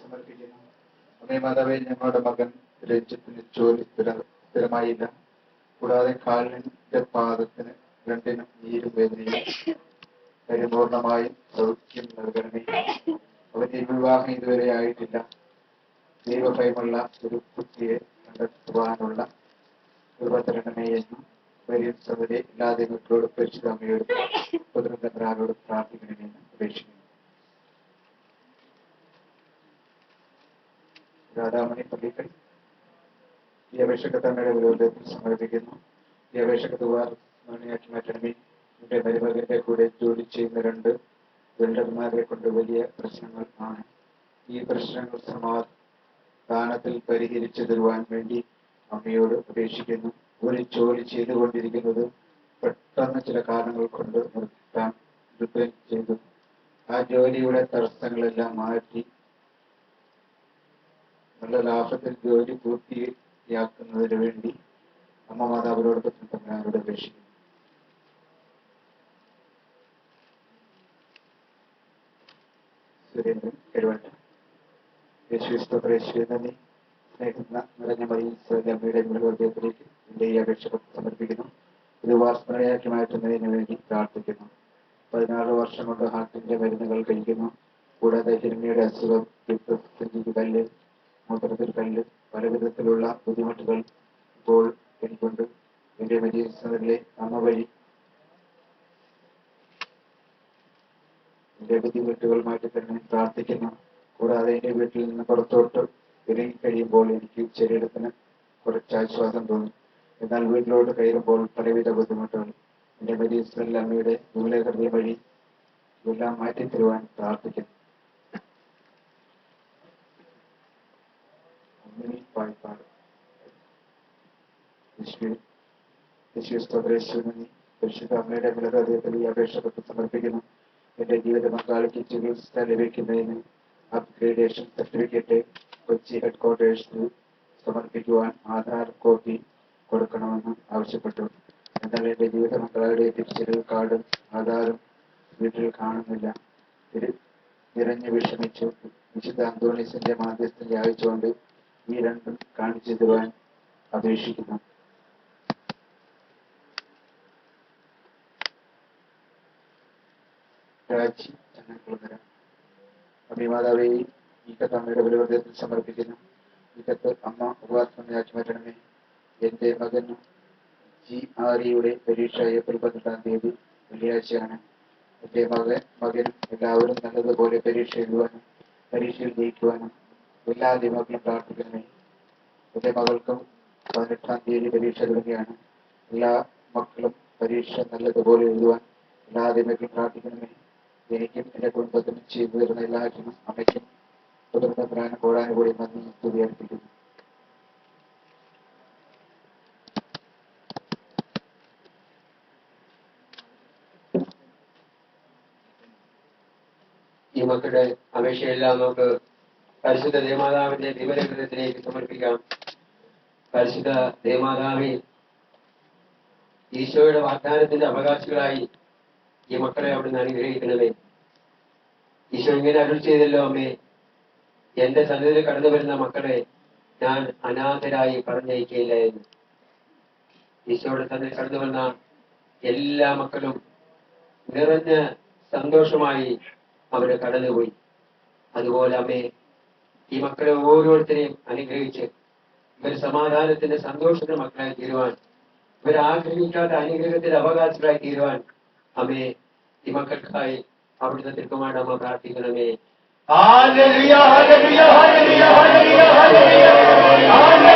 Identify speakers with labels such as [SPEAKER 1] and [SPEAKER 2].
[SPEAKER 1] സമർപ്പിക്കുന്നു. അമ്മേ മാതാവേ, ഞങ്ങളുടെ മകൻ രഞ്ജിത്തിന് ജോലി സ്ഥിരമായില്ല. കൂടാതെ കാലിന്റെ പാദത്തിന് രണ്ടിനും നീരും വേദനയും പരിപൂർണമായും സൗഖ്യം നൽകണമേ. അവന്റെ വിവാഹം ഇതുവരെ ആയിട്ടില്ല. ദൈവഭയമുള്ള ഒരു കുട്ടിയെ കണ്ടെത്തുവാനുള്ള കൃപ തരണമേ എന്നും വരും സൗകര്യ എല്ലാ ദൈവങ്ങളോടും പരിശുദ്ധമ്മയോടും പുത്രന്തരാളോടും പ്രാർത്ഥിക്കണമെന്ന് അപേക്ഷിക്കുന്നു. രാധാമണി പള്ളിക്കൽ ഈ അപേക്ഷകത്തമ്മയുടെ വിരോധത്തിൽ സമർപ്പിക്കുന്നു. ഈ അപേക്ഷകത്തുവാർണിയാക്കി മാറ്റണമേ. എന്റെ മരുമകന്റെ കൂടെ ജോലി ചെയ്യുന്ന 2 വെൽഡർമാരെ കൊണ്ട് വലിയ പ്രശ്നങ്ങൾ ആണ്. ഈ പ്രശ്നങ്ങൾ സമാധാനത്തിൽ പരിഹരിച്ചു തരുവാൻ വേണ്ടി അമ്മയോട് അപേക്ഷിക്കുന്നു. ഒരു ജോലി ചെയ്തുകൊണ്ടിരിക്കുന്നത് പെട്ടെന്ന് ചില കാരണങ്ങൾ കൊണ്ട് നിർത്താൻ ചെയ്തു. ആ ജോലിയുടെ തടസ്സങ്ങളെല്ലാം മാറ്റി നല്ല ലാഭത്തിൽ ജോലി പൂർത്തിയാക്കുന്നതിന് വേണ്ടി അമ്മ മാതാവിനോട് പുത്രന്തരാളോട് അപേക്ഷിക്കുന്നു. സുരേന്ദ്രൻ കരുവട്ട. യേശുവിസ്തോത്രേശ്വരി നന്ദി. സ്നേഹിക്കുന്ന നിറഞ്ഞ മറിയമ്മയുടെ ഹൃദയത്തിലേക്ക് എന്റെ ഈ അപേക്ഷ സമർപ്പിക്കുന്നു. ഇത് വാസ്മരണയാക്കി മാറ്റുന്നതിന് വേണ്ടി പ്രാർത്ഥിക്കുന്നു. 16 വർഷം കൊണ്ട് ഹാർട്ടിന്റെ മരുന്നുകൾ കഴിക്കുന്നു. കൂടാതെ ഹിരണ്യയുടെ അസുഖം, കല്ല്, മൂത്രത്തിൽ കല്ല്, പല വിധത്തിലുള്ള ബുദ്ധിമുട്ടുകൾ ഇപ്പോൾ എനിക്കുണ്ട്. എന്റെ മരീസറിലെ അമ്മ വഴി എന്റെ ബുദ്ധിമുട്ടുകൾ മാറ്റി തന്നെ പ്രാർത്ഥിക്കുന്നു. കൂടാതെ എന്റെ വീട്ടിൽ നിന്ന് പുറത്തോട്ട് ഇറങ്ങി കഴിയുമ്പോൾ എനിക്ക് ശരീരത്തിന് കുറച്ച് ആശ്വാസം തോന്നി. എന്നാൽ വീട്ടിലോട്ട് കയറുമ്പോൾ പലവിധ ബുദ്ധിമുട്ടുകൾ. എന്റെ മരീസറിൽ അമ്മയുടെ മൂലകൃതി വഴി ഇതെല്ലാം മാറ്റിത്തരുവാൻ പ്രാർത്ഥിക്കുന്നു. പാഴ്പാട് പരിശുദ്ധ അമ്മയുടെ ഹൃദയത്തിൽ ഈ അപേക്ഷകൾക്ക് സമർപ്പിക്കുന്നു. എന്റെ ജീവിത പങ്കാളിക്ക് ചികിത്സ ലഭിക്കുന്നതിന് അപ്ഗ്രേഡേഷൻ സർട്ടിഫിക്കറ്റ് കൊച്ചി ഹെഡ്ക്വാർട്ടേഴ്സിൽ സമർപ്പിക്കുവാൻ ആധാർ കോപ്പി കൊടുക്കണമെന്ന് ആവശ്യപ്പെട്ടു. എന്നാൽ എന്റെ ജീവിത പങ്കാളിയുടെ തിരിച്ചറിയൽ കാർഡും ആധാറും വീട്ടിൽ കാണുന്നില്ല. നിറഞ്ഞു വിഷമിച്ചു. വിശുദ്ധ അന്തോണീസിന്റെ മാധ്യസ്ഥം യാചിച്ചുകൊണ്ട് ഈ 2 കാണിച്ചു തരുവാൻ അപേക്ഷിക്കുന്നു. രാജി ചങ്ങൻകുളങ്ങര. അഭിമാതാവെ, ഈ കത്ത് അമ്മയുടെ ബലിവർദ്ധത്തിൽ സമർപ്പിക്കുന്നു. ഈ കത്ത് അമ്മ ഉപവാസമയാക്കി മാറ്റണമേ. എന്റെ മകന് GRE പരീക്ഷ ഏപ്രിൽ 18-ാം തീയതി വെള്ളിയാഴ്ചയാണ്. എന്റെ മകനും എല്ലാവരും നല്ലതുപോലെ പരീക്ഷ എഴുതുവാനും പരീക്ഷയിൽ ജയിക്കുവാനും എല്ലാ ദൈവങ്ങളും പ്രാർത്ഥിക്കണമേ. എന്റെ മകൾക്കും 18-ാം തീയതി പരീക്ഷ തുടങ്ങിയാണ്. എല്ലാ മക്കളും പരീക്ഷ നല്ലതുപോലെ എഴുതുവാൻ എല്ലാ ദൈവങ്ങളും പ്രാർത്ഥിക്കണമേ. എനിക്കും എന്റെ കുടുംബത്തിനും ചെയ്തു തരുന്ന എല്ലാറ്റിനും അമ്മയ്ക്കും പുത്രന്തരാനും കോടാനുകൂടി നന്ദി സ്തുതി അർപ്പിക്കുന്നു.
[SPEAKER 2] ഈ മക്കളുടെ അപേക്ഷയെല്ലാം നമുക്ക് പരിശുദ്ധ ദേവമാതാവിന്റെ ദിവരഗ്രഹത്തിലേക്ക് സമർപ്പിക്കാം. പരിശുദ്ധ ദേവമാതാവേ, ഈശോയുടെ വാഗ്ദാനത്തിന്റെ അവകാശികളായി ഈ മക്കളെ അവിടുന്ന് അനുഗ്രഹിക്കണമേ. ഈശോ ഇങ്ങനെ അരുൾ ചെയ്തല്ലോ, അമ്മേ, എന്റെ സന്നിധിയിൽ കടന്നു വരുന്ന മക്കളെ ഞാൻ അനാഥരായി പറഞ്ഞയക്കുകയില്ല എന്ന്. ഈശോയുടെ സന്നിധിയിൽ കടന്നു വരുന്ന എല്ലാ മക്കളും നിറഞ്ഞ സന്തോഷമായി അവര് കടന്നുപോയി. അതുപോലെ അമ്മേ, ഈ മക്കളെ ഓരോരുത്തരെയും അനുഗ്രഹിച്ച് ഇവർ സമാധാനത്തിന്റെ സന്തോഷത്തിന്റെ മക്കളായി തീരുവാൻ, ഇവർ ആഗ്രഹിക്കാത്ത അനുഗ്രഹത്തിന്റെ അവകാശികളായി തീരുവാൻ അമ്മേ ഈ മക്കൾക്കായി അവിടുത്തെ തിരുക്കുമാരുടെ അമ്മ പ്രാർത്ഥിക്കണമേ. Hallelujah, hallelujah, hallelujah, hallelujah, hallelujah.